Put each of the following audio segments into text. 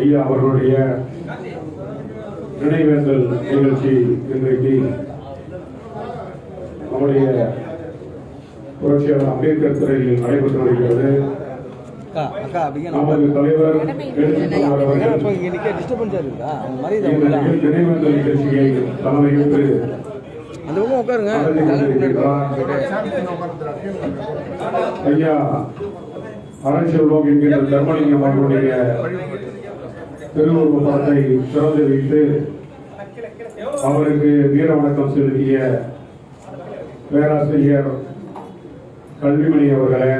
ஐயா அவர்களுடைய நினைவேந்தல் நிகழ்ச்சி இன்றைக்கு நம்முடைய புரட்சியாளர் அம்பேத்கர் திரையில் நடைபெற்று வருகிறது. நமது தலைவர் நினைவேந்தல் நிகழ்ச்சியை தலைமையேற்று ஐயா அரண்செல்வம் என்கிற தர்மலிங்கம் அவர்களுடைய திருவுருவ படத்தை திறந்து வைத்து அவருக்கு வீர வணக்கம் செலுத்திய பேராசிரியர் கல்விமணி அவர்களே,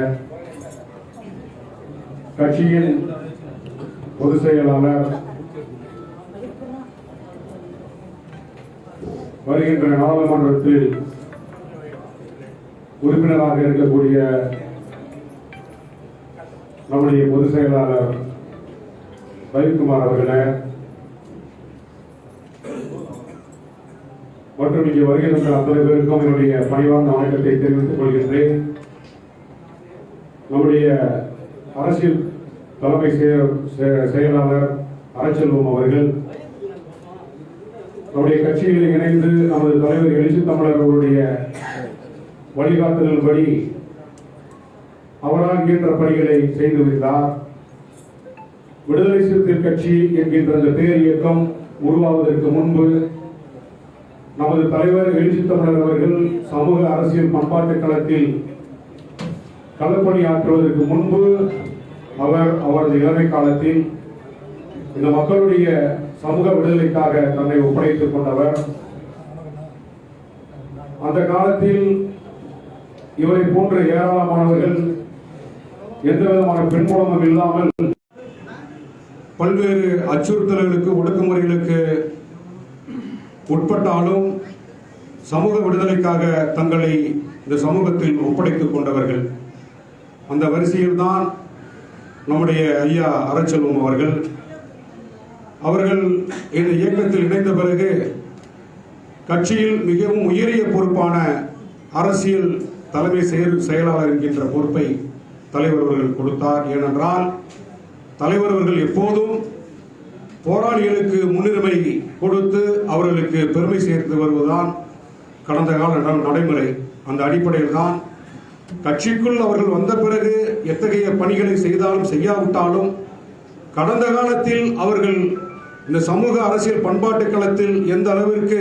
கட்சியின் பொதுச் செயலாளர், வருகின்ற நாடாளுமன்றத்தில் உறுப்பினராக இருக்கக்கூடிய நம்முடைய பொதுச் செயலாளர் ரவிக்குமார் அவர்களே, மற்றும் இங்கே வருகின்ற அத்தனை பேருக்கும் என்னுடைய பணிவார்ந்த வணக்கத்தை தெரிவித்துக் கொள்கின்றேன். நம்முடைய அரசியல் தலைமை செயலாளர் அரண்செல்வம் அவர்கள் நம்முடைய கட்சியில் இணைந்து நமது தலைவர் எழுச்சி தமிழர் அவருடைய வழிகாட்டுதல்படி அவரால் இயன்ற பணிகளை செய்து வருகிறார். விடுதலை சிறுத்தைகள் கட்சி என்கின்ற அந்த பேர் இயக்கம் உருவாவதற்கு முன்பு நமது தலைவர் எழுச்சி தமிழர் அவர்கள் சமூக அரசியல் பண்பாட்டு களத்தில் களப்பணியாற்றுவதற்கு முன்பு அவரது இளமை காலத்தில் இந்த மக்களுடைய சமூக விடுதலைக்காக தன்னை ஒப்படைத்துக் கொண்டவர். அந்த காலத்தில் இவரை போன்ற ஏராளமானவர்கள் எந்த விதமான பின்புலமும் இல்லாமல் பல்வேறு அச்சுறுத்தல்களுக்கு ஒடுக்குமுறைகளுக்கு உட்பட்டாலும் சமூக விடுதலைக்காக தங்களை இந்த சமூகத்தில் ஒப்படைத்துக் கொண்டவர்கள். அந்த வரிசையில் தான் நம்முடைய ஐயா அரண்செல்வம் அவர்கள் இந்த இயக்கத்தில் இணைந்த பிறகு கட்சியில் மிகவும் உயரிய பொறுப்பான அரசியல் தலைமை செயலாளர் என்கின்ற பொறுப்பை தலைவர் அவர்கள் கொடுத்தார். ஏனென்றால் தலைவர் அவர்கள் எப்போதும் போராளிகளுக்கு முன்னுரிமை கொடுத்து அவர்களுக்கு பெருமை சேர்த்து வருவதுதான் கடந்த கால நடைமுறை. அந்த அடிப்படையில் தான் கட்சிக்குள் அவர்கள் வந்த பிறகு எத்தகைய பணிகளை செய்தாலும் செய்யாவிட்டாலும் கடந்த காலத்தில் அவர்கள் இந்த சமூக அரசியல் பண்பாட்டு களத்தில் எந்த அளவிற்கு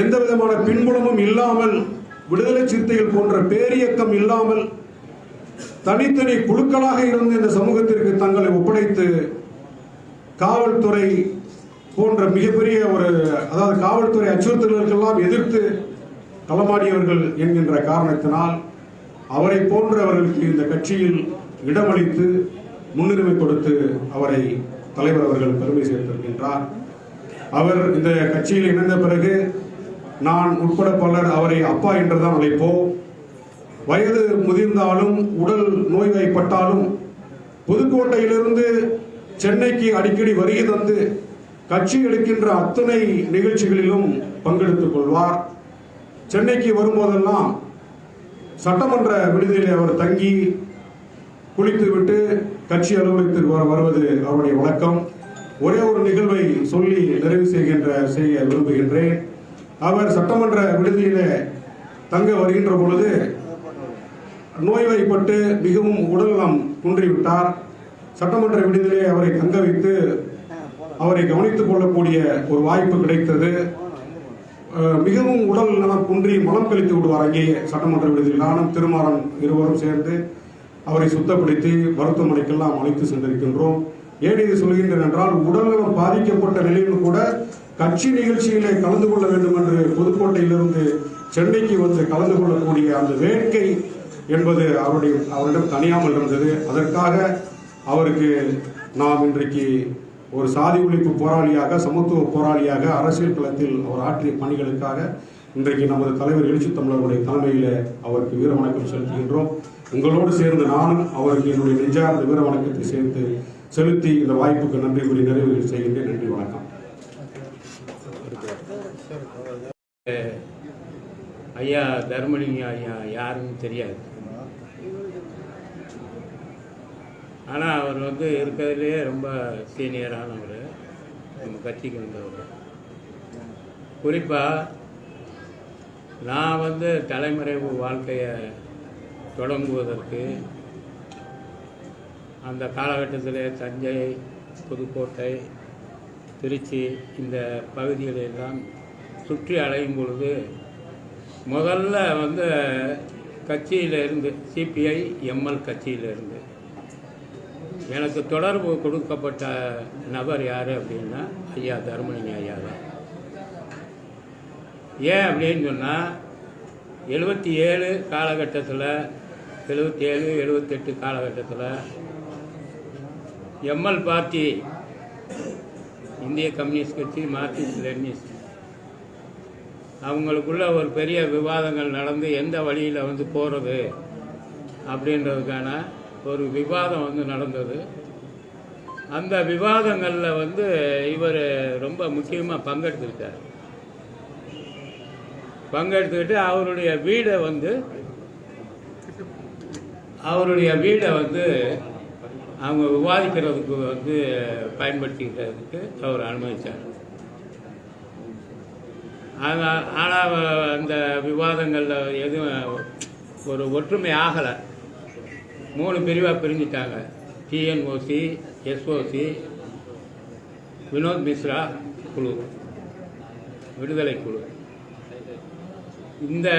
எந்த விதமான பின்புலமும் இல்லாமல், விடுதலை சிறுத்தைகள் போன்ற பேரியக்கம் இல்லாமல் தனித்தனி குழுக்களாக இருந்து இந்த சமூகத்திற்கு தங்களை ஒப்படைத்து காவல்துறை போன்ற மிகப்பெரிய அதாவது காவல்துறை அச்சுறுத்தல்களுக்கெல்லாம் எதிர்த்து களமாடியவர்கள் என்கின்ற காரணத்தினால் அவரை போன்றவர்களுக்கு இந்த கட்சியில் இடமளித்து முன்னுரிமை கொடுத்து அவரை தலைவர் அவர்கள் பெருமை சேர்த்திருக்கின்றார். அவர் இந்த கட்சியில் இணைந்த பிறகு நான் உட்பட பலர் அவரை அப்பா என்றுதான் அழைப்போம். வயது முதிர்ந்தாலும் உடல் நோய்வாய்ப்பட்டாலும் புதுக்கோட்டையிலிருந்து சென்னைக்கு அடிக்கடி வருகை தந்து கட்சி எடுக்கின்ற அத்தனை நிகழ்ச்சிகளிலும் பங்கெடுத்துக் கொள்வார். சென்னைக்கு வரும்போதெல்லாம் சட்டமன்ற விடுதியில் அவர் தங்கி குளித்துவிட்டு கட்சி அலுவலகத்திற்கு வருவது அவருடைய வழக்கம். ஒரே ஒரு நிகழ்வை சொல்லி நிறைவு செய்ய விரும்புகின்றேன். அவர் சட்டமன்ற விடுதியில தங்க வருகின்ற பொழுது நோய்வாய்ப்பட்டு மிகவும் உடல்நலம் குன்றிவிட்டார். சட்டமன்ற விடுதியிலே அவரை தங்க வைத்து அவரை கவனித்துக் கொள்ளக்கூடிய ஒரு வாய்ப்பு கிடைத்தது. மிகவும் உடல் நலம் குன்றி மலம் கழித்து விடுவார். அங்கே சட்டமன்ற விடுதியில் நானும் திருமாறன் இருவரும் சேர்ந்து அவரை சுத்தப்படுத்தி மருத்துவமனைக்கெல்லாம் அழைத்து சென்றிருக்கின்றோம். ஏன் இது சொல்கின்றேன் என்றால், உடல்நலம் பாதிக்கப்பட்ட நிலையில் கூட கட்சி நிகழ்ச்சிகளை கலந்து கொள்ள வேண்டும் என்று புதுக்கோட்டையிலிருந்து சென்னைக்கு வந்து கலந்து கொள்ளக்கூடிய அந்த வேட்கை என்பது அவரிடம் தனியாமல் இருந்தது. அதற்காக அவருக்கு நாம் இன்றைக்கு ஒரு சாதி ஒழிப்பு போராளியாக, சமத்துவ போராளியாக, அரசியல் களத்தில் அவர் ஆற்றிய பணிகளுக்காக இன்றைக்கு நமது தலைவர் எழுச்சி தமிழர்களுடைய தலைமையில் அவருக்கு வீர வணக்கம் செலுத்துகின்றோம். உங்களோடு சேர்ந்து நானும் அவருக்கு என்னுடைய நெஞ்சார்ந்த வீர வணக்கத்தை செலுத்தி இந்த வாய்ப்புக்கு நன்றி கூறி நிறைவு செய்கின்றேன். நன்றி, வணக்கம். ஐயா தர்மலிங்க ஐயா யாருன்னு தெரியாது. ஆனால் அவர் இருக்கிறதுலே ரொம்ப சீனியரானவர், நம்ம கட்சிக்கு வந்தவர். குறிப்பாக நான் தலைமறைவு வாழ்க்கையை தொடங்குவதற்கு அந்த காலகட்டத்தில் தஞ்சை, புதுக்கோட்டை, திருச்சி இந்த பகுதிகளெல்லாம் சுற்றி அலையும் பொழுது முதல்ல கட்சியிலிருந்து சிபிஐ எம்எல் கட்சியிலிருந்து எனக்கு தொடர்பு கொடுக்கப்பட்ட நபர் யார் அப்படின்னா ஐயா தர்மலிங்க ஐயா தான். ஏன் அப்படின்னு சொன்னால் 77 காலகட்டத்தில் 77, 78 காலகட்டத்தில் எம்எல் பார்ட்டி, இந்திய கம்யூனிஸ்ட் கட்சி, மார்க்சிஸ்ட் லெனினிஸ்ட், அவங்களுக்குள்ள ஒரு பெரிய விவாதங்கள் நடந்து எந்த வழியில் போகிறது அப்படின்றதுக்கான ஒரு விவாதம் நடந்தது. அந்த விவாதங்களில் இவர் ரொம்ப முக்கியமாக பங்கெடுத்துக்கிட்டு அவருடைய வீடை அவங்க விவாதிக்கிறதுக்கு பயன்படுத்திக்கிறதுக்கு அவர் அனுமதித்தார். ஆனால் அந்த விவாதங்களில் எதுவும் ஒரு ஒற்றுமை ஆகலை. 3 பிரிவாக பிரிஞ்சிட்டாங்க. டிஎன்ஓசி, எஸ்ஓசி, வினோத் மிஸ்ரா குழு, விடுதலை குழு, இந்த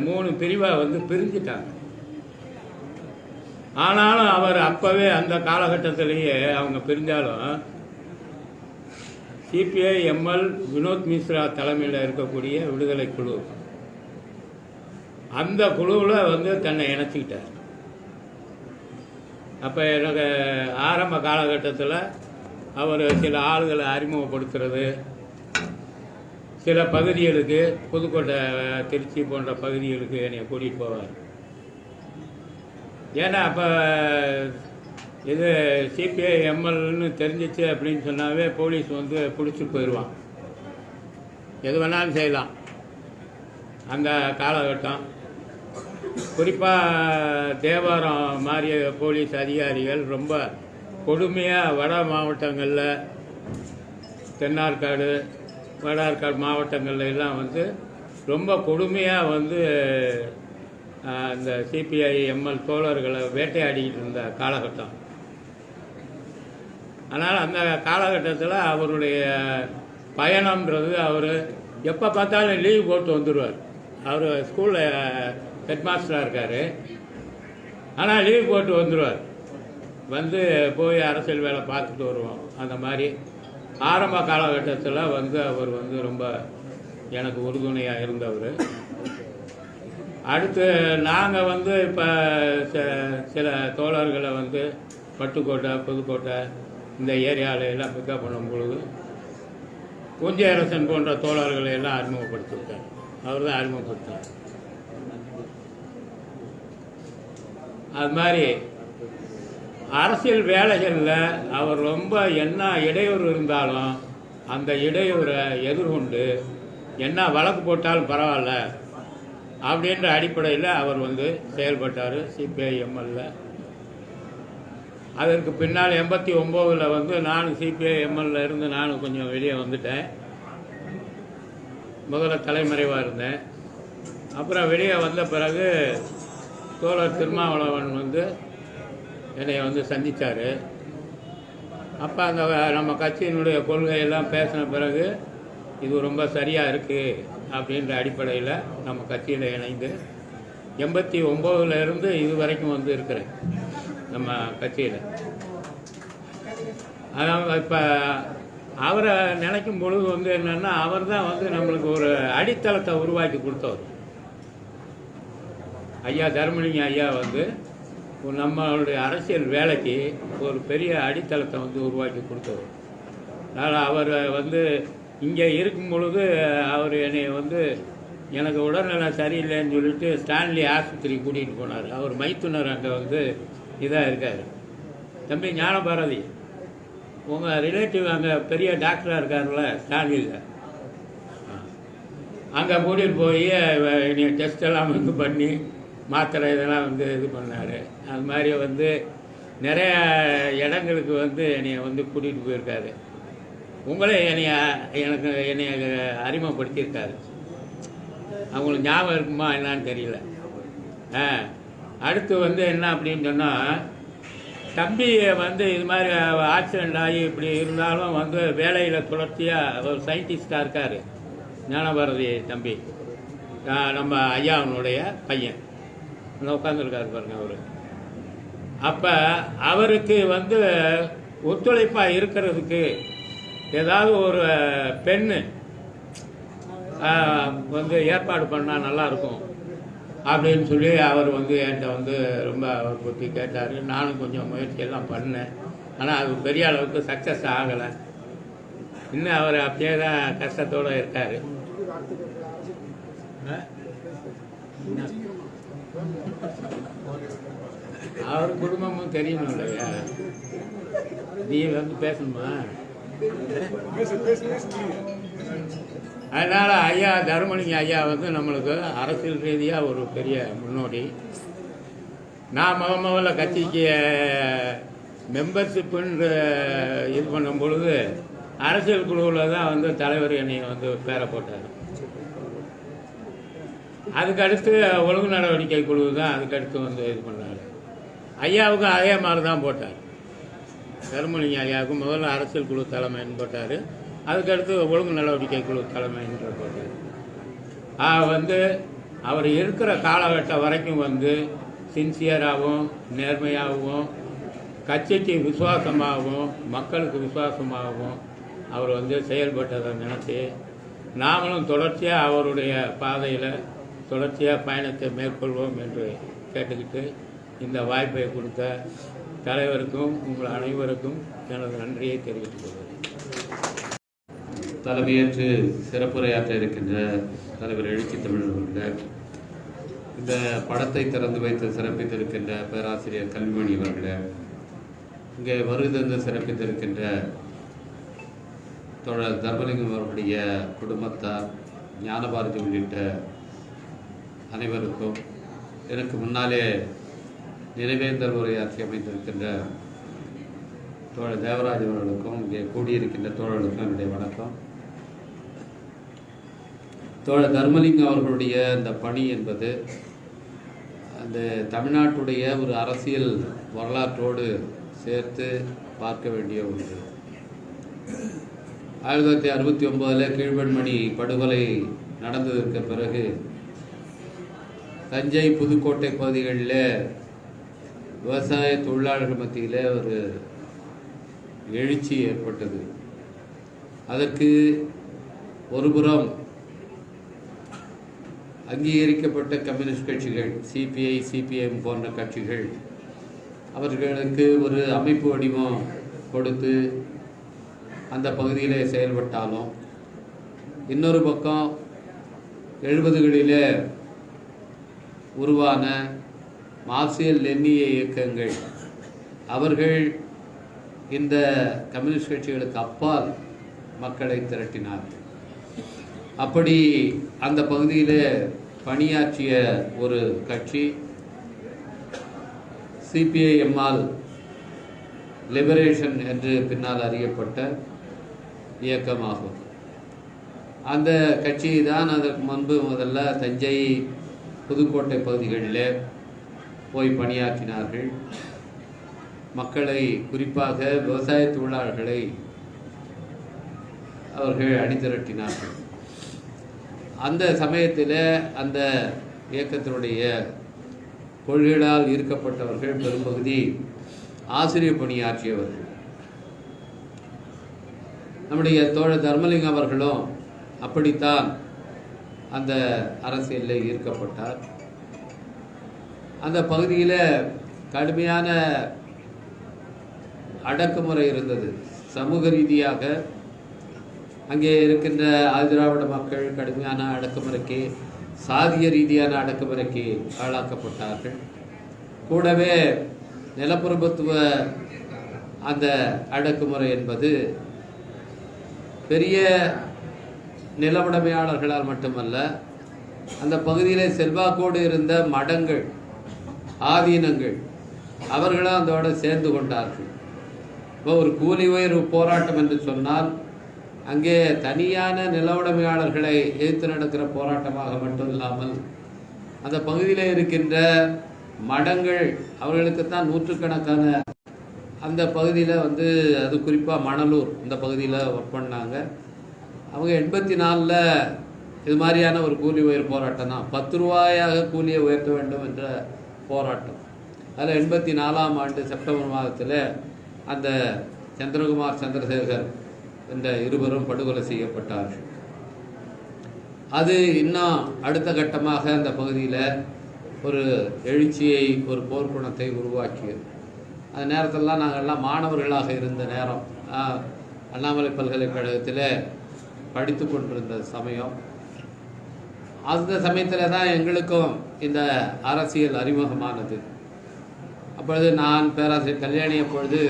3 பிரிவாக பிரிஞ்சிட்டாங்க. ஆனாலும் அவர் அப்போவே அந்த காலகட்டத்திலேயே அவங்க பிரிஞ்சாலும் சிபிஐ எம்எல் வினோத் மிஸ்ரா தலைமையில் இருக்கக்கூடிய விடுதலை குழு, அந்த குழுவில் தன்னை இணைச்சிக்கிட்டார். அப்போ எனக்கு ஆரம்ப காலகட்டத்தில் அவர் சில ஆளுகளை அறிமுகப்படுத்துறது, சில பகுதிகளுக்கு, புதுக்கோட்டை, திருச்சி போன்ற பகுதிகளுக்கு என்னை கூட்டிகிட்டு போவார். ஏன்னா அப்போ இது சிபிஐ எம்எல்னு தெரிஞ்சிச்சு அப்படின்னு சொன்னாவே போலீஸ் பிடிச்சிட்டு போயிடுவான், எது வேணாலும் செய்யலாம். அந்த காலகட்டம் குறிப்பாக தேவாரம் மாறிய போலீஸ் அதிகாரிகள் ரொம்ப கொடுமையாக வட மாவட்டங்களில், தென்னார்காடு, வட ஆற்காடு மாவட்டங்களில் எல்லாம் ரொம்ப கொடுமையாக இந்த சிபிஐ எம்எல் தோழர்களை வேட்டையாடிக்கிட்டு இருந்த காலகட்டம். அதனால் அந்த காலகட்டத்தில் அவருடைய பயணம்ன்றது, அவர் எப்போ பார்த்தாலும் லீவ் போட்டு வந்துடுவார். அவர் ஸ்கூலில் ஹெட் மாஸ்டராக இருக்கார், ஆனால் லீவ் போட்டு வந்துடுவார். போய் அரசியல் வேலை பார்த்துட்டு வருவோம். அந்த மாதிரி ஆரம்ப காலகட்டத்தில் அவர் ரொம்ப எனக்கு உறுதுணையாக இருந்தவர். அடுத்து நாங்கள் இப்போ சில தோழர்களை பட்டுக்கோட்டை, புதுக்கோட்டை இந்த ஏரியாவில் எல்லாம் பிக்கப் பண்ணும் பொழுது குஞ்சரசன் போன்ற தோழர்களை எல்லாம் அறிமுகப்படுத்திவிட்டார். அவர் தான் அறிமுகப்படுத்தார். அது மாதிரி அரசியல் வேலைகளில் அவர் ரொம்ப என்ன இடையூறு இருந்தாலும் அந்த இடையூறை எதிர்கொண்டு என்ன வழக்கு போட்டாலும் பரவாயில்ல அப்படின்ற அடிப்படையில் அவர் செயல்பட்டார் சிபிஐ எம்எல்ஏ. அதற்கு பின்னால் 89 நான் சிபிஐ எம்எல்ஏ இருந்து நான் கொஞ்சம் வெளியே வந்துட்டேன். முதல்ல தலைமறைவாக இருந்தேன். அப்புறம் வெளியே வந்த பிறகு தோழர் திருமாவளவன் என்னை சந்தித்தார். அப்போ அந்த நம்ம கட்சியினுடைய கொள்கையெல்லாம் பேசின பிறகு இது ரொம்ப சரியாக இருக்குது அப்படின்ற அடிப்படையில் நம்ம கட்சியில் இணைந்து 89 இருந்து இது வரைக்கும் இருக்கிறேன் நம்ம கட்சியில். அதான் இப்போ அவரை நினைக்கும் பொழுது என்னென்னா அவர் தான் நம்மளுக்கு ஒரு அடித்தளத்தை உருவாக்கி கொடுத்தவர். ஐயா தர்மலிங்க ஐயா நம்மளுடைய அரசியல் வேலைக்கு ஒரு பெரிய அடித்தளத்தை உருவாக்கி கொடுத்தவர். அதனால் அவர் இங்கே இருக்கும் பொழுது அவர் என்னை எனக்கு உடல்நலம் சரியில்லைன்னு சொல்லிட்டு ஸ்டான்லி ஆஸ்பத்திரி கூட்டிகிட்டு போனார். அவர் மைத்துனர் அங்கே இதாக இருக்கார். தம்பி ஞானபாரதி, உங்கள் ரிலேட்டிவ் அங்கே பெரிய டாக்டராக இருக்கார்ல ஸ்டான்லியில், அங்கே கூட்டிகிட்டு போய் என்னை டெஸ்ட் எல்லாம் பண்ணி மாத்திரை இதெல்லாம் இது பண்ணார். அது மாதிரி நிறைய இடங்களுக்கு என்னை கூட்டிகிட்டு போயிருக்காரு. உங்களே என்னை அறிமுகப்படுத்தியிருக்காரு. அவங்களுக்கு ஞாபகம் இருக்குமா என்னான்னு தெரியல. அடுத்து என்ன அப்படின்னு சொன்னால், தம்பி இது மாதிரி ஆக்சிடெண்ட் ஆகி இப்படி இருந்தாலும் வேலையில் தொடர்ச்சியாக ஒரு சயின்டிஸ்டாக இருக்கார். ஞானபாரதி தம்பி, நம்ம ஐயாவனுடைய பையன் உட்காந்துருக்காரு பாருங்க அவர். அப்போ அவருக்கு ஒத்துழைப்பாக இருக்கிறதுக்கு ஏதாவது ஒரு பெண்ணு ஏற்பாடு பண்ணால் நல்லாயிருக்கும் அப்படின்னு சொல்லி அவர் என்கிட்ட ரொம்ப அவர் பற்றி கேட்டார். நானும் கொஞ்சம் முயற்சியெல்லாம் பண்ணேன். ஆனால் அது பெரிய அளவுக்கு சக்ஸஸ் ஆகலை. இன்னும் அவர் அப்படியே தான் கஷ்டத்தோடு இருக்கார். அவர் குடும்பமும் தெரியணும் இல்லையா? நீ பேசணுமா? அதனால் ஐயா தர்மலிங்க ஐயா நம்மளுக்கு அரசியல் ரீதியாக ஒரு பெரிய முன்னோடி. நான் முதல்ல கட்சிக்கு மெம்பர்ஷிப்புன்னு இது பண்ணும் பொழுது அரசியல் குழுவில் தான் தலைவர் என்னை பேர போட்டார். அதுக்கடுத்து ஒழுங்கு நடவடிக்கை குழு தான் அதுக்கடுத்து இது பண்ணார். ஐயாவுக்கும் அதே மாதிரி தான் போட்டார். தர்மலிங்க ஐயாவுக்கும் முதல்ல அரசியல் குழு தலைமைன்னு போட்டார். அதுக்கடுத்து ஒழுங்கு நடவடிக்கை குழு தலைமைன்ற போட்டார். அவர் இருக்கிற காலகட்டம் வரைக்கும் சின்சியராகவும் நேர்மையாகவும் கட்சிக்கு விசுவாசமாகவும் மக்களுக்கு விசுவாசமாகவும் அவர் செயல்பட்டதை நினச்சி நாமளும் தொடர்ச்சியாக அவருடைய பாதையில் தொடர்ச்சியாக பயணத்தை மேற்கொள்வோம் என்று கேட்டுக்கிட்டு இந்த வாய்ப்பை கொடுத்த தலைவருக்கும் உங்கள் அனைவருக்கும் எனது நன்றியை தெரிவித்துக் கொள்கிறேன். தலைமையேற்று சிறப்புரையாற்ற இருக்கின்ற தலைவர் எழுச்சி தமிழ் அவர்கள், இந்த படத்தை திறந்து வைத்து சிறப்பித்திருக்கின்ற பேராசிரியர் கல்விமணி அவர்கள், இங்கே வருகை சிறப்பித்திருக்கின்ற தோழர் தர்மலிங்கம் அவர்களுடைய குடும்பத்தார், ஞானபாரதி உள்ளிட்ட அனைவருக்கும், எனக்கு முன்னாலே நினைவேந்தல் உரையாற்றி அமைந்திருக்கின்ற தோழர் தேவராஜ் அவர்களுக்கும், இங்கே கூடியிருக்கின்ற தோழர்களுக்கும் என்னுடைய வணக்கம். தோழர் தர்மலிங்கம் அவர்களுடைய இந்த பணி என்பது அந்த தமிழ்நாட்டுடைய ஒரு அரசியல் வரலாற்றோடு சேர்த்து பார்க்க வேண்டிய ஒன்று. 1969 கீழ்வெண்மணி படுகொலை நடந்ததற்கு பிறகு தஞ்சை புதுக்கோட்டை பகுதிகளில் விவசாய தொழிலாளர்கள் மத்தியில் ஒரு எழுச்சி ஏற்பட்டது. அதற்கு ஒருபுறம் அங்கீகரிக்கப்பட்ட கம்யூனிஸ்ட் கட்சிகள், சிபிஐ, சிபிஎம் போன்ற கட்சிகள் அவர்களுக்கு ஒரு அமைப்பு வடிவம் கொடுத்து அந்த பகுதியில் செயல்பட்டாலும், இன்னொரு பக்கம் 70களில் உருவான மார்க்சிய லெனினிய இயக்கங்கள் அவர்கள் இந்த கம்யூனிஸ்ட் கட்சிகளுக்கு அப்பால் மக்களை திரட்டினார்கள். அப்படி அந்த பகுதியில் பணியாற்றிய ஒரு கட்சி சிபிஐஎம்மால் லிபரேஷன் என்று பின்னால் அறியப்பட்ட இயக்கமாகும். அந்த கட்சி தான் அதற்கு முன்பு முதல்ல தஞ்சை, புதுக்கோட்டை பகுதிகளில் போய் பணியாற்றினார்கள். மக்களை, குறிப்பாக விவசாய தொழிலாளர்களை அவர்கள் அணிதிரட்டினார்கள். அந்த சமயத்தில் அந்த இயக்கத்தினுடைய கொள்கைகளால் ஈர்க்கப்பட்டவர்கள் பெரும்பகுதி ஆசிரியர் பணியாற்றியவர்கள். நம்முடைய தோழர் தர்மலிங்கம் அவர்களும் அப்படித்தான் அந்த அரசியலில் ஈர்க்கப்பட்டார். அந்த பகுதியில் கடுமையான அடக்குமுறை இருந்தது. சமூக ரீதியாக அங்கே இருக்கின்ற ஆதிதிராவிட மக்கள் கடுமையான அடக்குமுறைக்கு, சாதிய ரீதியான அடக்குமுறைக்கு ஆளாக்கப்பட்டார்கள். கூடவே நிலப்பிரபுத்துவ அந்த அடக்குமுறை என்பது பெரிய நிலவுடைமையாளர்களால் மட்டுமல்ல, அந்த பகுதியில் செல்வாக்கோடு இருந்த மடங்கள், ஆதீனங்கள், அவர்களும் அதோடு சேர்ந்து கொண்டார்கள். இப்போ ஒரு கூலி உயர்வு போராட்டம் என்று சொன்னால் அங்கே தனியான நிலவுடைமையாளர்களை எதிர்த்து நடக்கிற போராட்டமாக மட்டும் இல்லாமல் அந்த பகுதியில் இருக்கின்ற மடங்கள், அவர்களுக்குத்தான் நூற்றுக்கணக்கான அந்த பகுதியில் அது குறிப்பாக மணலூர் இந்த பகுதியில் ஒர்க் பண்ணாங்க. அவங்க 84ல் இது மாதிரியான ஒரு கூலி உயர் போராட்டம் தான், 10 ரூபாயாக கூலியை உயர்த்த வேண்டும் என்ற போராட்டம். அதில் 84ஆம் ஆண்டு செப்டம்பர் மாதத்தில் அந்த சந்திரகுமார், சந்திரசேகர் என்ற இருவரும் படுகொலை செய்யப்பட்டார்கள். அது இன்னும் அடுத்த கட்டமாக அந்த பகுதியில் ஒரு எழுச்சியை, ஒரு போர்க்குணத்தை உருவாக்கியது. அந்த நேரத்திலலாம் நாங்கள்லாம் மாணவர்களாக இருந்த நேரம், அண்ணாமலை பல்கலைக்கழகத்தில் படித்து கொண்டிருந்த சமயம். அந்த சமயத்தில் தான் எங்களுக்கும் இந்த அரசியல் அறிமுகமானது. அப்பொழுது நான் பேராசிரியர் கல்யாணி அப்பொழுது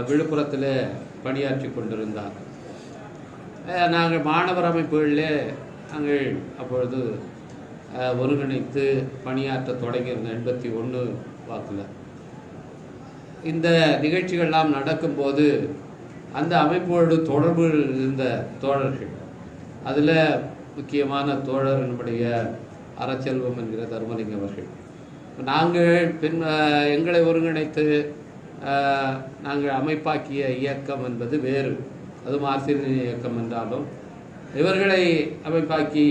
விழுப்புரத்தில் பணியாற்றி கொண்டிருந்தார். நாங்கள் மாணவர் அமைப்புகளிலே நாங்கள் அப்பொழுது ஒருங்கிணைத்து பணியாற்ற தொடங்கியிருந்த 81 வாக்கில். இந்த நிகழ்ச்சிகள்லாம் நடக்கும்போது அந்த அமைப்போடு தொடர்பு இருந்த தோழர்கள், அதில் முக்கியமான தோழர் நம்முடைய அறச்செல்வம் என்கிற தர்மலிங்கம் அவர்கள், நாங்கள் எங்களை ஒருங்கிணைத்து நாங்கள் அமைப்பாக்கிய இயக்கம் என்பது வேறு, அது ஆசிரியர் இயக்கம் என்றாலும் இவர்களை அமைப்பாக்கி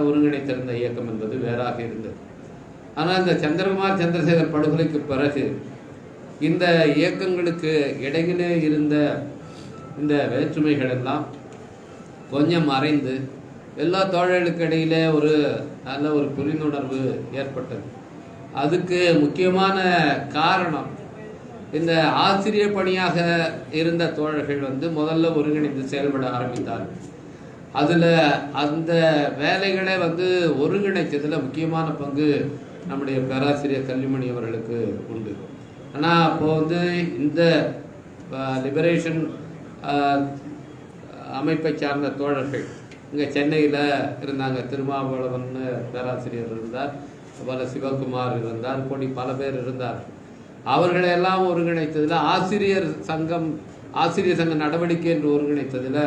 ஒருங்கிணைத்திருந்த இயக்கம் என்பது வேறாக இருந்தது. ஆனால் இந்த சந்திரகுமார், சந்திரசேகர் படுகொலைக்கு பிறகு இந்த இயக்கங்களுக்கு இடையிலே இருந்த இந்த வேற்றுமைகள் எல்லாம் கொஞ்சம் மறைந்து எல்லா தோழர்களுக்கு இடையிலே ஒரு நல்ல ஒரு புரிந்துணர்வு ஏற்பட்டது. அதுக்கு முக்கியமான காரணம், இந்த ஆசிரியர் பணியாக இருந்த தோழர்கள் முதல்ல ஒருங்கிணைந்து செயல்பட ஆரம்பித்தார்கள். அதில் அந்த வேலைகளை ஒருங்கிணைத்ததில் முக்கியமான பங்கு நம்முடைய பேராசிரியர் கல்விமணி அவர்களுக்கு உண்டு. ஆனால் அப்போது இந்த லிபரேஷன் அமைப்பை சார்ந்த தோழர்கள் இங்கே சென்னையில் இருந்தாங்க. திருமாவளவன் பேராசிரியர் இருந்தார், பல சிவகுமார் இருந்தார், இப்படி பல பேர் இருந்தார். அவர்களெல்லாம் ஒருங்கிணைத்ததில் ஆசிரியர் சங்க நடவடிக்கை என்று ஒருங்கிணைத்ததில்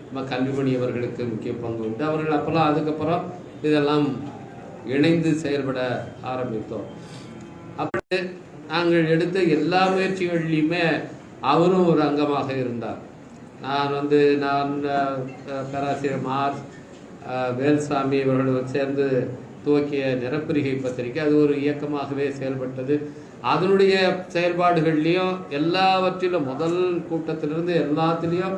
நம்ம கல்விமணி அவர்களுக்கு முக்கிய பங்கு உண்டு. அவர்கள் அப்போல்லாம் அதுக்கப்புறம் இதெல்லாம் இணைந்து செயல்பட ஆரம்பித்தோம். அப்படி நாங்கள் எடுத்த எல்லா முயற்சிகள்லையுமே அவரும் ஒரு அங்கமாக இருந்தார். நான் பேராசிரியர் மார் வேல்சாமி இவர்கள் சேர்ந்து துவக்கிய நிறப்பிரிகை பத்திரிகை, அது ஒரு இயக்கமாகவே செயல்பட்டது. அதனுடைய செயல்பாடுகள்லையும் எல்லாவற்றிலும் முதல் கூட்டத்திலிருந்து எல்லாத்திலையும்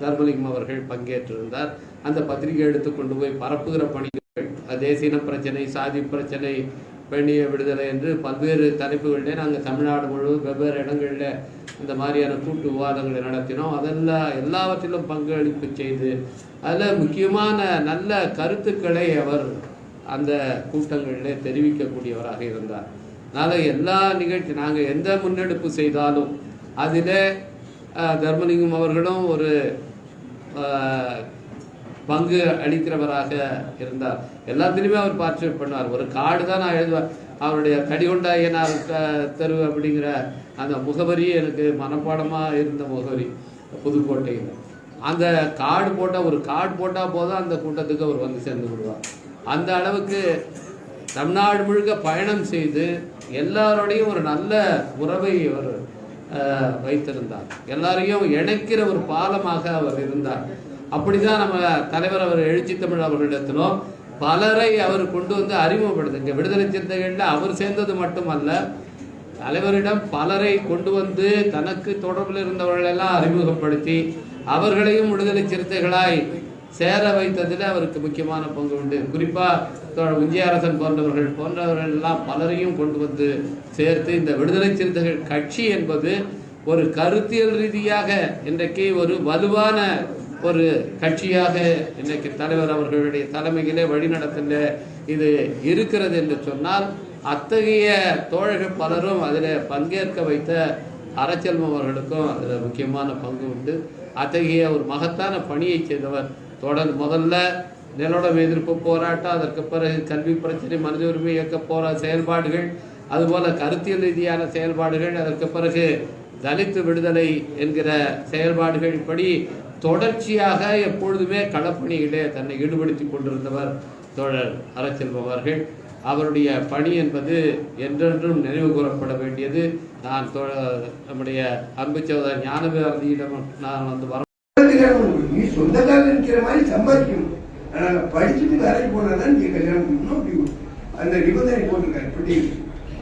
தர்மலிங்கம் அவர்கள் பங்கேற்றிருந்தார். அந்த பத்திரிகை எடுத்துக்கொண்டு போய் பரப்புகிற பணிகள், தேசிய பிரச்சனை, சாதி பிரச்சனை, பெண்ணிய விடுதலை என்று பல்வேறு தலைப்புகளிலே நாங்கள் தமிழ்நாடு முழுவதும் வெவ்வேறு இடங்களில் இந்த மாதிரியான கூட்டு விவாதங்களை நடத்தினோம். அதெல்லாம் எல்லாவற்றிலும் பங்களிப்பு செய்து அதில் முக்கியமான நல்ல கருத்துக்களை அவர் அந்த கூட்டங்களிலே தெரிவிக்கக்கூடியவராக இருந்தார். அதனால் எல்லா நிகழ்ச்சி நாங்கள் எந்த முன்னெடுப்பு செய்தாலும் அதில் தர்மலிங்கம் அவர்களும் ஒரு பங்கு அளிக்கிறவராக இருந்தார். எல்லாத்துலேயுமே அவர் பார்ட்டிசிபேட் பண்ணுவார். ஒரு கார்டு தான் நான் எழுதுவேன், அவருடைய கடிகொண்டாயனார் தெரு அப்படிங்கிற அந்த முகவரி எனக்கு மனப்பாடமாக இருந்த முகவரி புதுக்கோட்டையில். அந்த கார்டு போட்டால் ஒரு கார்டு போட்டால் போதும் அந்த கூட்டத்துக்கு அவர் வந்து சேர்ந்து விடுவார். அந்த அளவுக்கு தமிழ்நாடு முழுக்க பயணம் செய்து எல்லாரோடையும் ஒரு நல்ல உறவை அவர் வைத்திருந்தார். எல்லாரையும் இணைக்கிற ஒரு பாலமாக அவர் இருந்தார். அப்படிதான் நம்ம தலைவர் அவர் எழுச்சி தமிழ் அவர்களிடத்திலும் பலரை அவர் கொண்டு வந்து அறிமுகப்படுத்த, இங்கே விடுதலை சிறுத்தைகளில் அவர் சேர்ந்தது மட்டுமல்ல, தலைவரிடம் பலரை கொண்டு வந்து தனக்கு தொடர்பில் இருந்தவர்களெல்லாம் அறிமுகப்படுத்தி அவர்களையும் விடுதலை சிறுத்தைகளாய் சேர வைத்ததில் அவருக்கு முக்கியமான பங்கு உண்டு. குறிப்பாக விஜயரசன் போன்றவர்கள் எல்லாம் பலரையும் கொண்டு வந்து சேர்த்து இந்த விடுதலை சிறுத்தைகள் கட்சி என்பது ஒரு கருத்தியல் ரீதியாக இன்றைக்கு ஒரு வலுவான ஒரு கட்சியாக இன்றைக்கு தலைவர் அவர்களுடைய தலைமையிலே வழிநடத்தில இது இருக்கிறது என்று சொன்னால், அத்தகைய தோழர்கள் பலரும் அதில் பங்கேற்க வைத்த அறச்செல்வம் அவர்களுக்கும் அதில் முக்கியமான பங்கு உண்டு. அத்தகைய ஒரு மகத்தான பணியை செய்தவர். முதல்ல நிலோடம் எதிர்ப்பு போராட்டம், அதற்கு பிறகு கல்வி பிரச்சனை, மனித உரிமை இயக்க செயல்பாடுகள், அதுபோல கருத்தியல் ரீதியான செயல்பாடுகள், அதற்கு பிறகு தலித்து விடுதலை என்கிற செயல்பாடுகள், இப்படி தொடர்ச்சியாக எப்பொழுதுமே களப்பணிகளே தன்னை ஈடுபடுத்தி கொண்டிருந்தவர் தோழர் அறச்செல்வம் அவர்கள். அவருடைய பணி என்பது என்றென்றும் நினைவு கூறப்பட வேண்டியது. நான் நம்முடைய அன்பு சகோதரர் ஞானபாரதியிடம் நான் வந்து வர நீ சொந்தக்காரன் இருக்கிற மாதிரி சம்பாதிக்கணும், படிச்சுட்டு வேலைக்கு போனாதான் நீ கல்யாணம் பண்ணணும் அப்படி அந்த நிபந்தனை போட்டிருக்காரு பட்டியல்.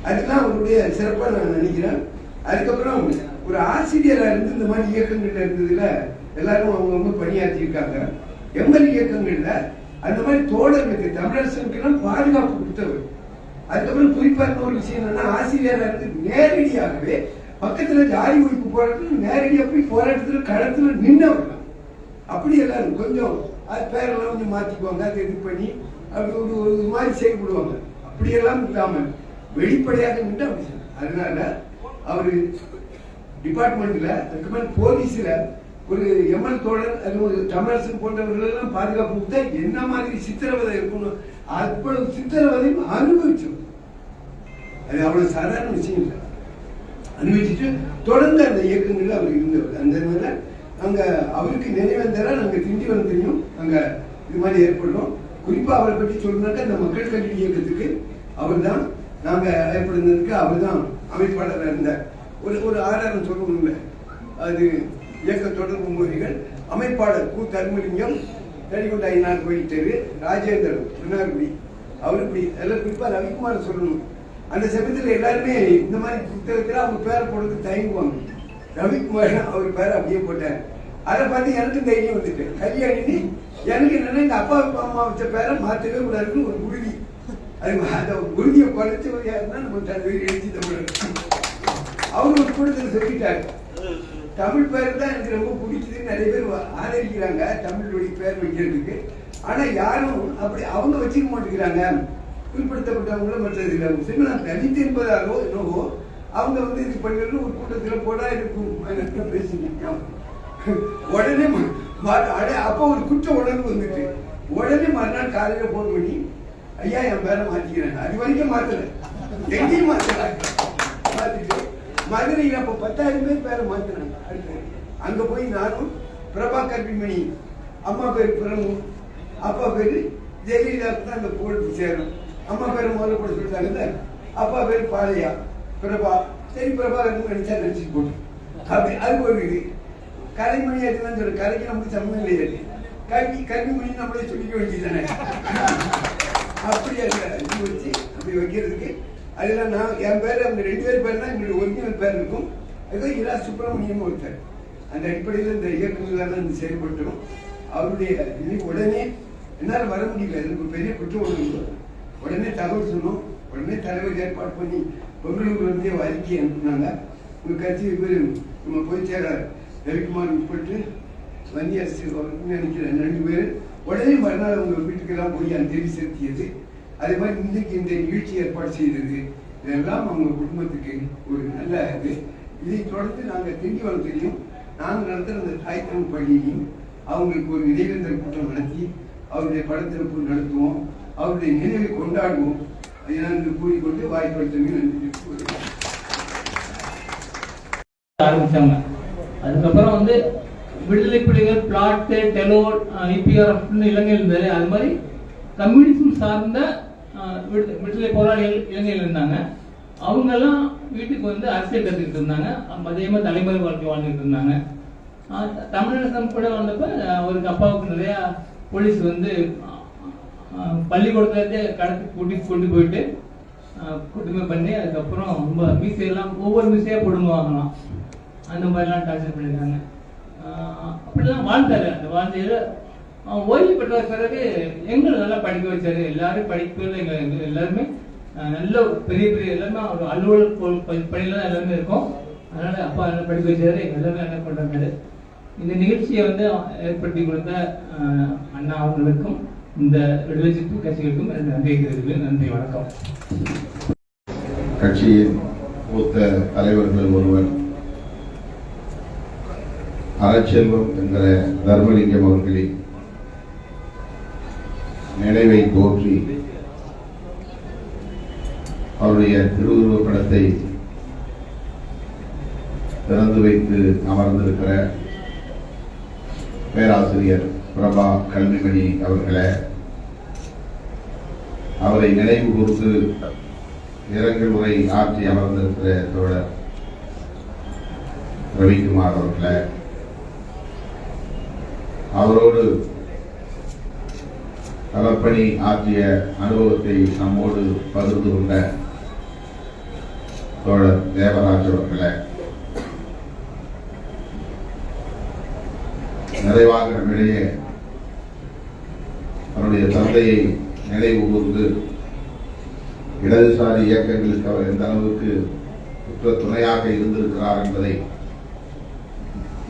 அதுதான் அவருடைய சிறப்பா நான் நினைக்கிறேன். அதுக்கப்புறம் ஒரு ஆசிரியரா இருந்து இந்த மாதிரி இயக்கங்கள்ல இருந்ததுல எல்லாரும் அவங்க பணியாற்றிருக்காங்க. எம்எல் இயக்கங்கள்ல அந்த மாதிரி தோழர்களுக்கு தமிழரசுக்கெல்லாம் பாதுகாப்பு கொடுத்தவர். அதுக்கப்புறம் குறிப்பா ஒரு விஷயம் என்னன்னா, ஆசிரியரா இருந்து நேரடியாகவே பக்கத்துல ஜாதி ஒழிப்பு போராட்டத்துல நேரடியா போய் போராட்டத்துல களத்துல நின்றவர். அப்படி எல்லாரும் கொஞ்சம் அது பேரெல்லாம் கொஞ்சம் மாத்திக்குவாங்க, அதை இது பண்ணி அப்படி ஒரு மாதிரி செயல்படுவாங்க. அப்படியெல்லாம் இல்லாம வெளிப்படையாக நின்று அப்படி. அதனால அவரு டிபார்ட்மெண்ட்ல அதுக்கப்புறம் போலீஸ்ல ஒரு எம்எல் தோழர், அது ஒரு தமிழரசன் போன்றவர்கள் எல்லாம் பாதுகாப்பு கொடுத்தா என்ன மாதிரி சித்திரவதை இருக்கணும், அவ்வளவு சித்திரவதையும் அனுபவிச்சோம். அது அவ்வளவு சாதாரண விஷயம் இல்லை. அனுபவிச்சுட்டு தொடர்ந்து அந்த இயக்கங்கள் அவர் இருந்தவர். அந்த அங்க அவருக்கு நினைவேந்தரா நாங்க திண்டிவனம் தெரியும், அங்க இது மாதிரி ஏற்படுறோம். குறிப்பா அவரை பற்றி சொல்லணும்னாக்க அந்த மக்கள் கல்வி இயக்கத்துக்கு அவர் தான், நாங்க ஏற்படுறதுக்கு அவர் தான் அமைப்பாளராக இருந்தார். ஒரு ஆதாரம் சொல்லணும்ல, அது இயக்க தொடர்பு முறைகள் அமைப்பாளர் கு தர்மலிங்கம், கடிகொண்டாயினார் கோயில் தெரு, ராஜேந்திரன் திருநார்குடி, அவர் இப்படி எல்லாம். குறிப்பா ரவிக்குமார் சொல்லணும். அந்த சமயத்தில் எல்லாருமே இந்த மாதிரி புத்தகத்தில் அவங்க பேரை போடுறது தயங்குவாங்க. ரவிக்குமார் அவர் பேரை அப்படியே போட்டார். அதை பார்த்து எனக்கு தைரியம் வந்துட்டு கல்யாணி எனக்கு என்னன்னா, எங்க அப்பா அம்மா வச்ச பேரை மாற்றவே கூடாதுன்னு ஒரு உறுதி. அது அந்த உறுதியை குறைச்சவர் யாருன்னா நம்ம தலைவர் எழுச்சி தமிழர். அவரு ஒரு கூட்டத்தில் சொல்லிட்டாரு, தமிழ் பேர் தான் எனக்கு ரொம்ப பிடிக்குதுன்னு நிறைய பேர் ஆதரிக்கிறாங்க தமிழ் பேர் வைக்கிறதுக்கு. ஆனா யாரும் அப்படி அவங்க வச்சுக்க மாட்டேங்கிறாங்க, குறிப்பிடத்தப்பட்டவங்களும் மற்றது இல்லை. நான் தலித்து என்பதாலோ என்னவோ அவங்க இது பண்ணுறது ஒரு கூட்டத்தில் போடா இருக்கும் பேசினாங்க. உடனே அப்போ ஒரு குற்ற உணர்வு வந்துட்டு உடனே மறுநாள் காலையில போன் பண்ணி, ஐயா என் பேரை மாத்திக்கிறேன். அது வரைக்கும் மாத்தல, எங்கேயும் மாத்தல. மாத்திட்டு மதுரையில் அப்போ 10,000 பேர் பேரை மாத்தினாங்க. அங்க போய் நானும் பிரபா கல்விமணி, அம்மா பேர் பிரமு, அப்பா பேரு ஜெயலலிதாவுக்கு தான் அந்த புகழ் சேரும். அம்மா பேரை முதல்ல கூட சொல்லிட்டாங்க, அப்பா பேர் பாலையா, பிரபா, சரி பிரபா நினைச்சா நினைச்சிட்டு போட்டு அப்படி அது ஒரு இது. கலைமணி அதுதான் சொல்ற, கலைக்கு நமக்கு சம்மந்தம் இல்லையா, கல்விமணி நம்மளே சொல்லிக்க வேண்டியதானே. அப்படி அது வச்சு அப்படி வைக்கிறதுக்கு அதெல்லாம் நான் என் பேர் அவங்க 2 பேர் பேர் தான் எங்களுடைய ஒரிஜினல் பேர் இருக்கும். ஏதோ இரா சுப்பிரமணியம் ஒருத்தர். அந்த அடிப்படையில் இந்த இயக்கங்களால் தான் செயல்பட்டுரும். அவருடைய உடனே என்னால் வர முடியல, எனக்கு பெரிய குற்றம் ஒன்று. உடனே தகவல் சொன்னோம். உடனே தலைவர் ஏற்பாடு பண்ணி பெங்களூர்ல இருந்தே அறிக்கை அனுப்புனாங்க. உங்க கட்சி பேர் நம்ம போய் சேர ரவிக்குமார் உட்பட்டு வந்தியரசு நினைக்கிறேன் 2 பேர் உடனே மறுநாள் அவங்க வீட்டுக்கெல்லாம் போய் அந்த தேதி செலுத்தியது. அதே மாதிரி இன்றைக்கு இந்த நிகழ்ச்சி ஏற்பாடு செய்தது இதெல்லாம் அவங்க குடும்பத்துக்கு ஒரு நல்ல இது. இதை தொடர்ந்து நாங்கள் திண்டிவனம் தெரியும், நாங்கள் நடத்துகிற அந்த தாய் தமிழ் பள்ளியையும் அவங்களுக்கு ஒரு நினைவேந்தல் கூட்டம் நடத்தி அவருடைய படத்திறப்பு நடத்துவோம், அவருடைய நினைவை கொண்டாடுவோம் என்று கூறிக்கொண்டு வாய்ப்படுத்த நன்றி ஆரம்பிச்சாங்க. அதுக்கப்புறம் வந்து விடுதலை புலிகள், பிளாட்டு, டெலோர், IPRF இலங்கையில் இருந்தது. அது மாதிரி கம்யூனிசம் சார்ந்த விடுதலை போராளிகள் இலங்கையில் இருந்தாங்க. அவங்கெல்லாம் வீட்டுக்கு வந்து அரசியல் கற்றுக்கிட்டு இருந்தாங்க. அதே மாதிரி தலைமுறை வாழ்க்கை வாழ்ந்துட்டு இருந்தாங்க. தமிழகம் கூட வந்தப்ப அவருக்கு அப்பாவுக்கு நிறைய போலீஸ் வந்து பள்ளிக்கூடத்துலேருந்து கடத்தி கூட்டிட்டு கொண்டு போயிட்டு கொடுமை பண்ணி அதுக்கப்புறம் ரொம்ப மீசையெல்லாம் ஒவ்வொரு மீசையாக கொடுங்குவாங்களாம். அந்த மாதிரிலாம் டார்ச்சர் பண்ணியிருக்காங்க. அப்படிலாம் வாழ்ந்தாரு. அந்த வாழ்க்கையில் ஓய்வு பெற்ற பிறகு எங்களை நல்லா படிக்க வச்சாரு. எல்லாரும் படிப்புல எங்கள் எல்லாருமே நல்ல பெரிய பெரிய எல்லாருமே ஒரு அலுவலக பணியில தான் எல்லாருமே இருக்கும். அதனால அப்பா நல்லா படிக்க வச்சாரு, எங்க எல்லாருமே என்ன பண்றாரு. இந்த நிகழ்ச்சியை வந்து ஏற்படுத்தி கொடுத்த அண்ணா அவர்களுக்கும் இந்த விடுதலை சிறுத்தை கட்சிகளுக்கும் நன்றி. நன்றி, வணக்கம். கட்சியின் மூத்த தலைவர்கள் ஒருவர் அறச்செல்வம் என்கிற தர்மலிங்கம் அவர்களின் நினைவை போற்றி அவருடைய திருவுருவப் படத்தை திறந்து வைத்து அமர்ந்திருக்கிற பேராசிரியர் பிரபா கல்விமணி அவர்களே, அவரை நினைவு கூர்ந்து இரங்கல் உரை ஆற்றி அமர்ந்திருக்கிற தோழர் ரவிக்குமார் அவர்களே, அவரோடு களப்பணி ஆற்றிய அனுபவத்தை நம்மோடு பகிர்ந்து கொண்ட தோழர் தேவராஜ் அவர்களே, நிறைவாக நம்மிடையே அவருடைய தந்தையை நினைவு கூர்ந்து இடதுசாரி இயக்கங்களுக்கு அவர் எந்த அளவுக்கு உற்ற துணையாக இருந்திருக்கிறார் என்பதை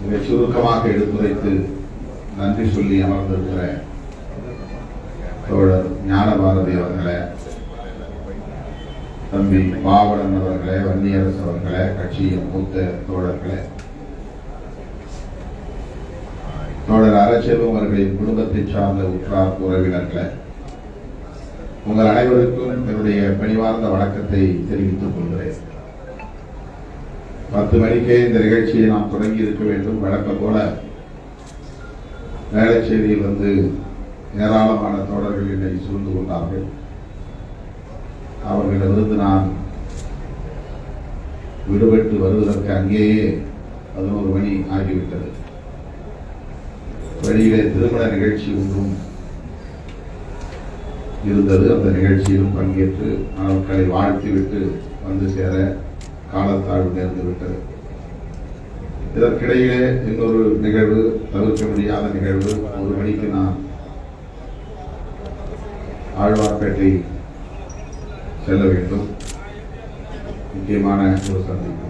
மிக சுருக்கமாக எடுத்துரைத்து நன்றி சொல்லி அமர்ந்திருக்கிற தோழர் ஞானபாரதி அவர்களே, தம்பி பாவலன் அவர்களே, வன்னியரசு அவர்களே, கட்சியின் மூத்த தோழர்களே, தோழர் அறச்செல்வம் அவர்களின் குடும்பத்தை சார்ந்த உற்றார் உறவினர்களே, உங்கள் அனைவருக்கும் என்னுடைய பணிவார்ந்த வணக்கத்தை தெரிவித்துக் கொள்கிறேன். 10 மணிக்கே இந்த நிகழ்ச்சியை நாம் தொடங்கி இருக்க வேண்டும். வழக்கம் போல வேளச்சேரியில் வந்து ஏராளமான தோழர்கள் என்னை சூழ்ந்து கொண்டார்கள். அவர்களிடமிருந்து நான் விடுபட்டு வருவதற்கு அங்கேயே 11 மணி ஆகிவிட்டது. வெளியிலே திருமண நிகழ்ச்சி ஒன்றும் இருந்தது. அந்த நிகழ்ச்சியிலும் பங்கேற்று மக்களை வாழ்த்திவிட்டு வந்து சேர காலத்தாழ்வு நேர்ந்து விட்டது. இதற்கிடையிலே இன்னொரு நிகழ்வு, தவிர்க்க முடியாத நிகழ்வு. 1 மணிக்கு நான் ஆழ்வார்பேட்டை செல்ல வேண்டும். முக்கியமான ஒரு சந்திப்பு.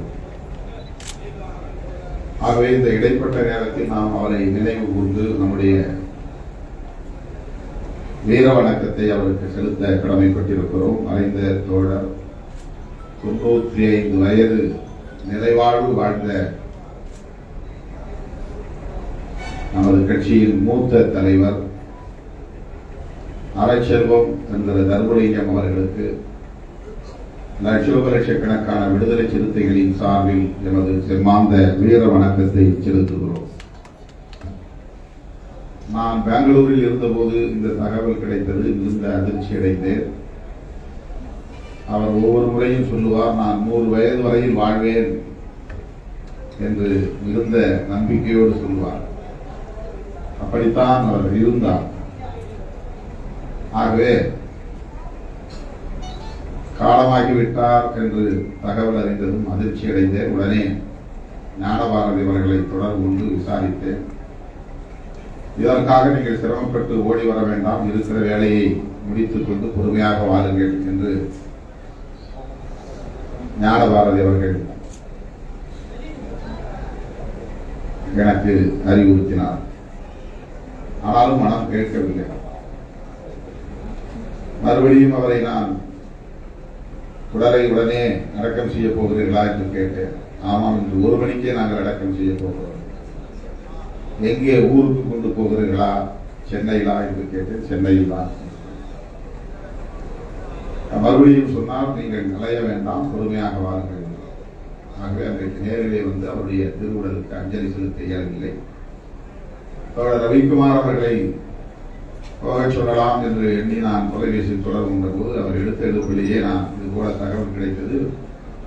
ஆகவே இந்த இடைப்பட்ட நேரத்தில் நாம் அவரை நினைவு கூர்ந்து நம்முடைய வீர வணக்கத்தை அவருக்கு செலுத்த கடமைப்பட்டிருக்கிறோம். மறைந்த தோழர் 95 வயது நிறைவாழ்வு வாழ்ந்த நமது கட்சியின் மூத்த தலைவர் அறச்செல்வம் என்கிற தர்மலிங்கம் அவர்களுக்கு லட்சக்கணக்கான விடுதலை சிறுத்தைகளின் சார்பில் எமது செம்மாந்த வீர வணக்கத்தை செலுத்துகிறோம். நான் பெங்களூரில் இருந்தபோது இந்த தகவல் கிடைத்தது. மிகுந்த அதிர்ச்சி அடைந்தேன். அவர் ஒவ்வொரு முறையும் சொல்லுவார், நான் 100 வயது வரையில் வாழ்வேன் என்று மிகுந்த நம்பிக்கையோடு சொல்லுவார். அப்படித்தான் அவர் இருந்தார். ஆகவே காலமாகிவிட்டார் என்று தகவல் அறிந்ததும் அதிர்ச்சி அடைந்தேன். உடனே ஞானபாரதி அவர்களை தொடர்பு கொண்டு விசாரித்தேன். இதற்காக நீங்கள் சிரமப்பட்டு ஓடி வர வேண்டாம், இருக்கிற வேலையை முடித்துக் கொண்டு பொறுமையாக வாருங்கள் என்று ஞானபாரதி அவர்கள் எனக்கு அறிவுறுத்தினார். ஆனாலும் மனம் கேட்கவில்லை. மறுபடியும் அவரை நான் உடலை உடனே அடக்கம் செய்ய போகிறீர்களா என்று கேட்டேன். ஆமாம், இன்று 1 மணிக்கே நாங்கள் அடக்கம் செய்ய போகிறோம். எங்கே, ஊருக்கு கொண்டு போகிறீர்களா, சென்னையிலா என்று கேட்டேன். சென்னையில் தான். மறுபடியும் சொன்னால், நீங்கள் அலைய வேண்டாம், பொறுமையாக வாருங்கள். ஆகவே அன்றைக்கு நேரிலே வந்து அவருடைய திருவுடலுக்கு அஞ்சலி செலுத்த இயலவில்லை. தோழர் ரவிக்குமார் அவர்களை போக சொல்லலாம் என்று எண்ணி நான் தொலைபேசியில் தொடர்பு கொண்ட போது அவர் எடுத்தெடுப்பிலேயே நான் இது போல தகவல் கிடைத்தது,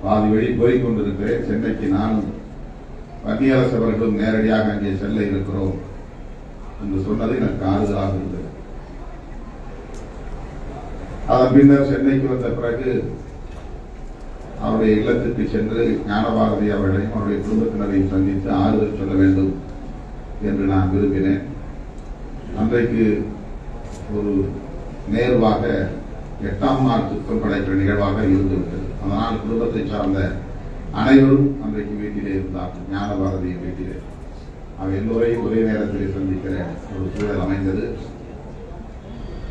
பாதி வழி போய்கொண்டிருக்கிறேன், சென்னைக்கு நானும் மத்திய அவர்களும் நேரடியாக அங்கே செல்ல இருக்கிறோம் என்று சொன்னது எனக்கு ஆறுதலாக இருந்தது. அதன் பின்னர் சென்னைக்கு வந்த பிறகு அவருடைய இல்லத்திற்கு சென்று ஞானபாரதி அவர்களையும் அவருடைய குடும்பத்தினரையும் சந்தித்து ஆறுதல் சொல்ல வேண்டும் என்று நான் விரும்பினேன். அன்றைக்கு ஒரு நேர்வாக 8ஆம் நாள் துக்கம் படைக்கிற நிகழ்வாக இருந்துவிட்டது. அதனால் குடும்பத்தை சார்ந்த அனைவரும் அன்றைக்கு வீட்டிலே இருந்தார்கள், ஞானபாரதியின் வீட்டிலே. அவ எல்லோரையும் ஒரே நேரத்தில் சந்திக்கிற ஒரு சூழல் அமைந்தது.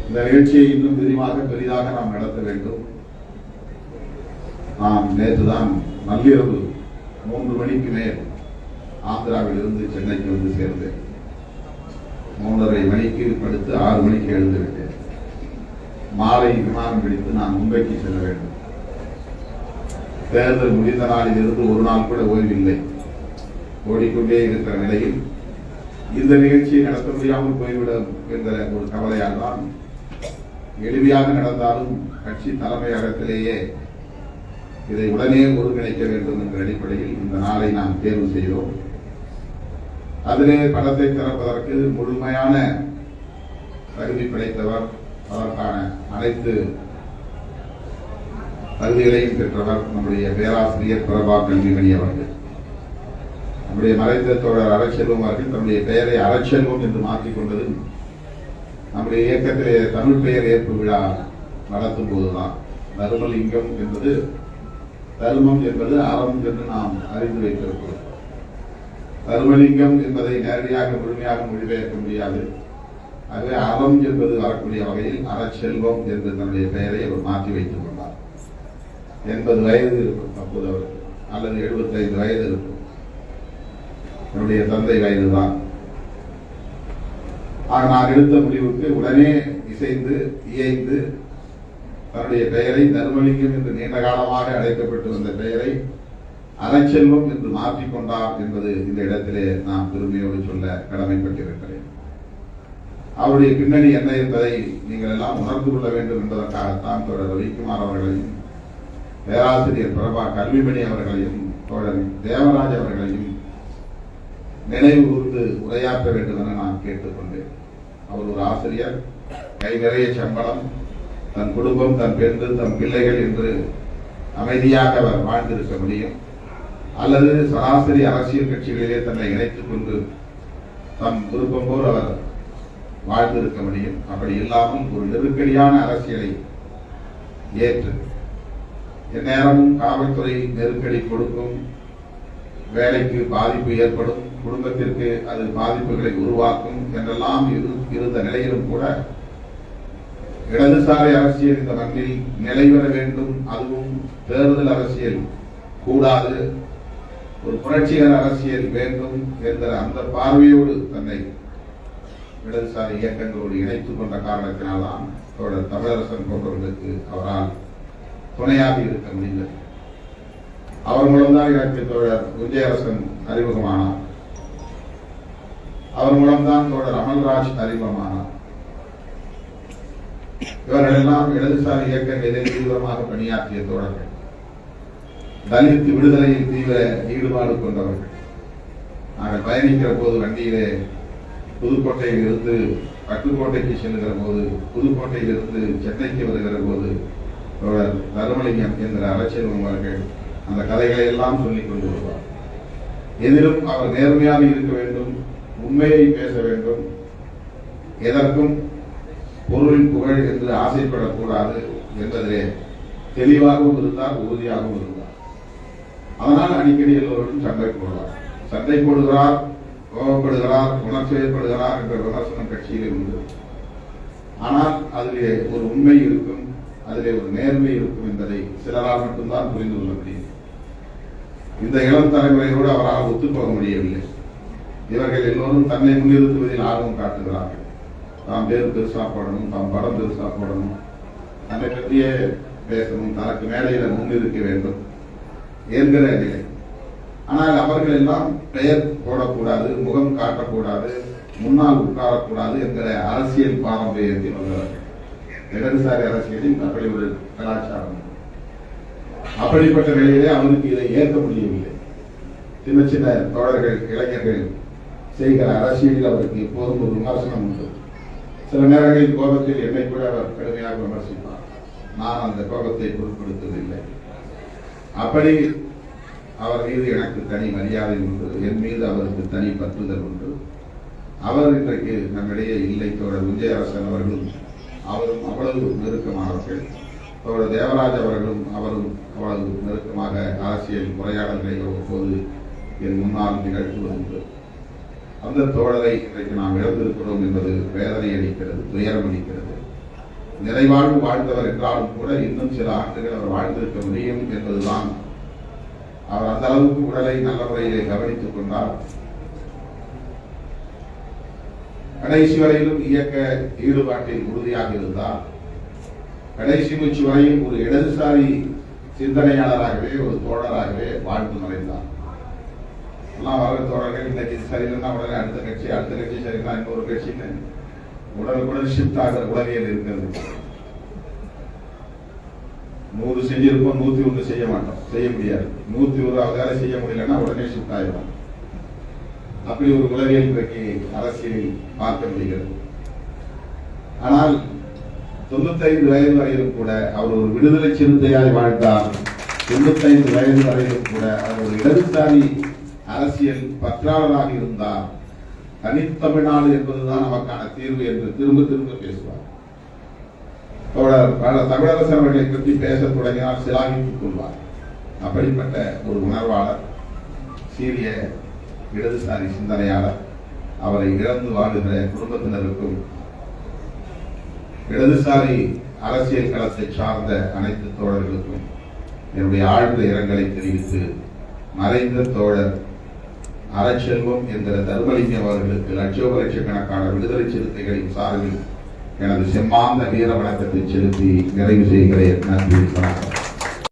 இந்த நிகழ்ச்சியை இன்னும் விரிவாக பெரிதாக நாம் நடத்த வேண்டும். நாம் நேற்றுதான் நள்ளிரவு 3 மணிக்கு மேல் ஆந்திராவில் இருந்து சென்னைக்கு வந்து சேர்ந்தேன். 3:30 மணிக்கு படுத்து 6 மணிக்கு எழுந்து விட்டேன். மாலை விமானம் பிடித்து நான் மும்பைக்கு செல்ல வேண்டும். தேர்தல் முடிந்த நாளில் இருந்து ஒரு நாள் கூட ஓய்வில்லை, ஓடிக்கொண்டே இருக்கிற நிலையில் இந்த நிகழ்ச்சியை நடத்த முடியாமல் போய்விடும் என்ற ஒரு கவலையால் தான் எளிமையாக நடந்தாலும் கட்சி தலைமையகத்திலேயே இதை உடனே ஒருங்கிணைக்க வேண்டும் என்ற அடிப்படையில் இந்த நாளை நாம் தேர்வு செய்தோம். அதிலே படத்தை திறப்பதற்கு முழுமையான தகுதி படைத்தவர், அதற்கான அனைத்து தகுதிகளையும் பெற்றவர் நம்முடைய பேராசிரியர் பிரபா கல்விமணி அவர்கள். நம்முடைய மறைந்த தோழர் அறச்செல்வம் அவர்கள் தன்னுடைய பெயரை அறச்செல்வம் என்று மாற்றிக்கொண்டது நம்முடைய இயக்கத்திலே தமிழ் பெயர் ஏற்பு விழா நடத்தும் போதுதான். தர்மலிங்கம் என்பது, தர்மம் என்பது அறம் என்று நாம் அறிந்து வைத்திருக்கிறோம். தர்மலிங்கம் என்பதை நேரடியாக முழுமையாக மொழிபெயர்க்க முடியாது. ஆகவே அறம் என்பது வரக்கூடிய வகையில் அறச்செல்வம் என்று தன்னுடைய பெயரை அவர் மாற்றி வைத்துக் கொண்டார். 80 வயது இருக்கும் அப்போது அவருக்கு, அல்லது 75 வயது இருக்கும். என்னுடைய தந்தை வயதுதான். ஆக நான் எடுத்த முடிவுக்கு உடனே இசைந்து இயைந்து தன்னுடைய பெயரை தர்மலிங்கம் என்று நீண்ட காலமாக அழைக்கப்பட்டு வந்த பெயரை அறச்செல்வம் என்று மாற்றிக்கொண்டார் என்பது இந்த இடத்திலே நாம் பெருமையோடு சொல்ல கடமைப்பட்டிருக்கிறேன். அவருடைய பின்னணி என்ன என்பதை நீங்கள் எல்லாம் உணர்ந்து கொள்ள வேண்டும் என்பதற்காகத்தான் தோழர் ரவிக்குமார் அவர்களையும் பேராசிரியர் பிரபா கல்விமணி அவர்களையும் தோழர் தேவராஜ் அவர்களையும் நினைவு கூர்ந்து உரையாற்ற வேண்டும் என நான் கேட்டுக்கொண்டேன். அவர் ஒரு ஆசிரியர், கை நிறைய சம்பளம், தன் குடும்பம், தன் பெண்கள், தன் பிள்ளைகள் என்று அமைதியாக அவர் வாழ்ந்திருக்க முடியும். அல்லது சராசரி அரசியல் கட்சிகளிலே தன்னை இணைத்துக் கொண்டு தம் விருப்பம் போல் அவர் வாழ்ந்திருக்க முடியும். அப்படி இல்லாமல் ஒரு நெருக்கடியான அரசியலை ஏற்று எந்நேரமும் காவல்துறை நெருக்கடி கொடுக்கும், வேலைக்கு பாதிப்பு ஏற்படும், குடும்பத்திற்கு அது பாதிப்புகளை உருவாக்கும் என்றெல்லாம் இருந்த நிலையிலும் கூட இடதுசாரி அரசியல் இந்த மண்ணில் நிலைவர வேண்டும், அதுவும் தேர்தல் அரசியல் கூடாது, ஒரு புரட்சிகர அரசியல் வேண்டும் என்ற அந்த பார்வையோடு தன்னை இடதுசாரி இயக்கங்களோடு இணைத்துக் கொண்ட காரணத்தினால்தான் தோழர் தமிழரசன் போன்றவர்களுக்கு அவரால் துணையாக இருக்க முடிந்தது. அவர் மூலம்தான் எனக்கு தோழர் விஜயரசன் அறிமுகமானார். அவர் மூலம்தான் தோழர் அமல்ராஜ் அறிமுகமானார். இவர்கள் எல்லாம் இடதுசாரி இயக்கங்களிலே தீவிரமாக பணியாற்றிய தோழர்கள், தலித் விடுதலையில் தீவிர ஈடுபாடு கொண்டவர்கள். நாங்கள் பயணிக்கிற போது வண்டியிலே புதுக்கோட்டையில் இருந்து பட்டுக்கோட்டைக்கு செல்லுகிற போது, புதுக்கோட்டையில் இருந்து சென்னைக்கு வருகிற போது தோழர் தர்மலிங்கம் என்ற அறச்செல்வம் அவர்கள் அந்த கதைகளை எல்லாம் சொல்லிக் கொண்டு வருவார். எதிலும் அவர் நேர்மையாக இருக்க வேண்டும், உண்மையை பேச வேண்டும், எதற்கும் பொருள் புகழ் என்று ஆசைப்படக்கூடாது என்பதிலே தெளிவாகவும் இருந்தார், உறுதியாகவும் இருந்தார். அதனால் அடிக்கடி எல்லோரும் சண்டை போடுவார். சண்டை போடுகிறார், கோபப்படுகிறார், உணர்ச்சி ஏற்படுகிறார் என்ற விமர்சனம் கட்சியிலே உண்டு. ஆனால் அதிலே ஒரு உண்மை இருக்கும், அதிலே ஒரு நேர்மை இருக்கும் என்பதை சிலரால் மட்டும்தான் புரிந்து கொள்ள முடியும். இந்த இளம் தலைமுறையோடு அவரால் ஒத்துப்போக முடியவில்லை. இவர்கள் எல்லோரும் தன்னை முன்னிறுத்துவதில் ஆர்வம் காட்டுகிறார்கள். தாம் பேர் பெருசா போடணும், தாம் படம் பெருசா போடணும், தன்னை பற்றியே பேசணும், தனக்கு மேடையில முன்னிறுக்க வேண்டும் என்கிற நிலை. ஆனால் அவர்கள் எல்லாம் பெயர் போடக்கூடாது, முகம் காட்டக்கூடாது, முன்னால் உட்காரக்கூடாது என்கிற அரசியல் பாரம்பரியத்தில் வந்தவர்கள். இடதுசாரி அரசியலில் அப்படி ஒரு கலாச்சாரம். அப்படிப்பட்ட நிலையிலே அவருக்கு இதை ஏற்க முடியவில்லை. சின்ன சின்ன தோழர்கள், இளைஞர்கள் செய்கிற அரசியலில் அவருக்கு எப்போதும் ஒரு விமர்சனம் உண்டு. சில நேரங்களில் கோபத்தில் என்னை கூட அவர் கடுமையாக விமர்சிப்பார். நான் அந்த கோபத்தை பொருட்படுத்துவதில்லை. அப்படி அவர் மீது எனக்கு தனி மரியாதை உண்டு, என் மீது அவருக்கு தனி பற்றுதல் உண்டு. அவர் இன்றைக்கு நம்மிடையே இல்லை. தோழர் விஜயரசன் அவர்களும் அவரும் அவ்வளவு நெருக்கமானவர்கள். தோழர் தேவராஜ் அவர்களும் அவரும் அவ்வளவு நெருக்கமாக அரசியல் உரையாடல்களை ஒவ்வொரு என் முன்னால் நிகழ்த்துவதுண்டு. அந்த தோழரை இன்றைக்கு நாம் இழந்திருக்கிறோம் என்பது வேதனை அளிக்கிறது, துயரம் அளிக்கிறது. நிறைவாழ்வு வாழ்ந்தவர் என்றாலும் கூட இன்னும் சில ஆண்டுகள் அவர் வாழ்ந்திருக்க முடியும் என்பதுதான். அவர் அந்த அளவுக்கு உடலை நல்ல முறையிலே கவனித்துக் கொண்டார். கடைசி வரையிலும் இயக்க ஈடுபாட்டில் உறுதியாக இருந்தார். கடைசி மூச்சு வரையும் ஒரு இடதுசாரி சிந்தனையாளராகவே, ஒரு தோழராகவே வாழ்ந்து மறைந்தார். எல்லாம் வர தோழர்கள் இன்னைக்கு சரியில்லைன்னா உடனே அடுத்த கட்சி சரியில்லை இன்னொரு கட்சின்னு உடனுக்குடன் ஷிஃப்ட் ஆகிற உலகியல் இருக்கிறது. 100 செஞ்சிருப்போம், 101 செய்ய மாட்டோம், செய்ய முடியாது. 101 வேலை செய்ய முடியலன்னா உடனே ஷிஃப்ட் ஆகிடும். அப்படி ஒரு உலகியல் இன்றைக்கு அரசியலில் பார்க்க முடிகிறது. ஆனால் 95 வயது வரையிலும் கூட அவர் ஒரு விடுதலை சிறுத்தையாய் வாழ்ந்தார். 95 வயது வரையிலும் கூட அவர் ஒரு இடதுசாரி அரசியல் பற்றாளராக இருந்தார். தனித்தமிழ்நாடு என்பதுதான் நமக்கான தீர்வு என்று திரும்ப திரும்ப பேசுவார். தமிழரசன் அவர்களை பற்றி பேச தொடங்கினால் சிலாகித்துக் கொள்வார். அப்படிப்பட்ட ஒரு உணர்வாளர், சீரிய இடதுசாரி சிந்தனையாளர். அவரை இழந்து வாழுகிற குடும்பத்தினருக்கும் இடதுசாரி அரசியல் களத்தை சார்ந்த அனைத்து தோழர்களுக்கும் என்னுடைய ஆழ்ந்த இரங்கலை தெரிவித்து, மறைந்த தோழர் அறச்செல்வம் என்கிற தர்மலிங்கம் அவர்களுக்கு லட்சக்கணக்கான விடுதலை சிறுத்தைகளின் சார்பில் எனது செம்மாந்த வீர வணக்கத்தை செலுத்தி நிறைவு செய்கிறேன். நன்றி, வணக்கம்.